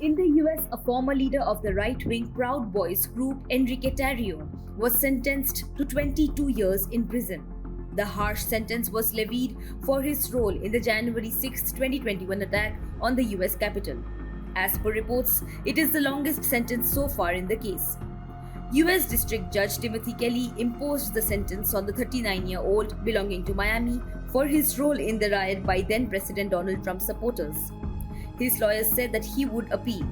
In the US, a former leader of the right-wing Proud Boys group, Enrique Tarrio, was sentenced to 22 years in prison. The harsh sentence was levied for his role in the January 6, 2021 attack on the US Capitol. As per reports, it is the longest sentence so far in the case. US District Judge Timothy Kelly imposed the sentence on the 39-year-old belonging to Miami for his role in the riot by then-President Donald Trump supporters. His lawyers said that he would appeal.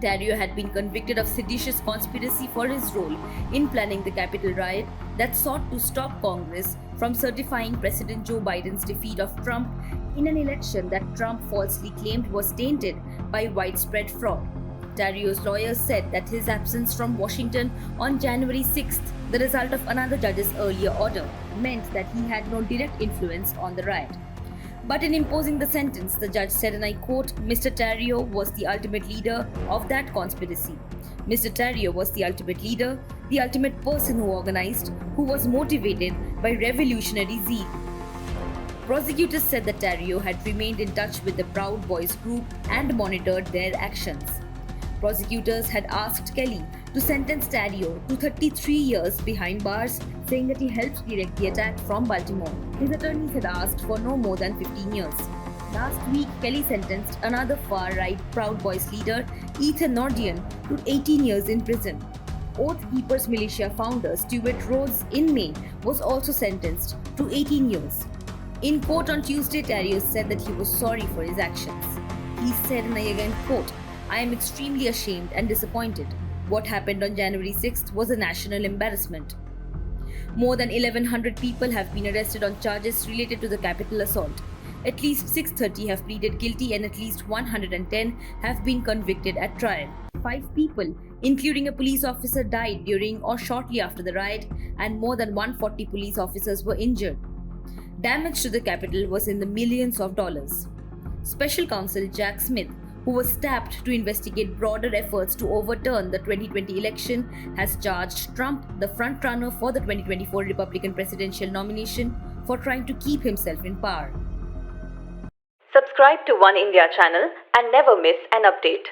Tarrio had been convicted of seditious conspiracy for his role in planning the Capitol riot that sought to stop Congress from certifying President Joe Biden's defeat of Trump in an election that Trump falsely claimed was tainted by widespread fraud. Tarrio's lawyers said that his absence from Washington on January 6th, the result of another judge's earlier order, meant that he had no direct influence on the riot. But in imposing the sentence, the judge said, and I quote, Mr. Tarrio was the ultimate leader of that conspiracy. Mr. Tarrio was the ultimate leader, the ultimate person who organized, who was motivated by revolutionary zeal. Prosecutors said that Tarrio had remained in touch with the Proud Boys group and monitored their actions. Prosecutors had asked Kelly to sentence Tarrio to 33 years behind bars, saying that he helped direct the attack from Baltimore. His attorneys had asked for no more than 15 years. Last week, Kelly sentenced another far-right Proud Boys leader, Ethan Nordean, to 18 years in prison. Oath Keepers militia founder Stewart Rhodes in May was also sentenced to 18 years. In court on Tuesday, Tarrio said that he was sorry for his actions. He said, and I again quote, I am extremely ashamed and disappointed. What happened on January 6th was a national embarrassment. More than 1,100 people have been arrested on charges related to the Capitol assault. At least 630 have pleaded guilty and at least 110 have been convicted at trial. 5 people, including a police officer, died during or shortly after the riot, and more than 140 police officers were injured. Damage to the Capitol was in the millions of dollars. Special counsel Jack Smith, who was tapped to investigate broader efforts to overturn the 2020 election, has charged Trump, the frontrunner for the 2024 Republican presidential nomination, for trying to keep himself in power. Subscribe to One India channel and never miss an update.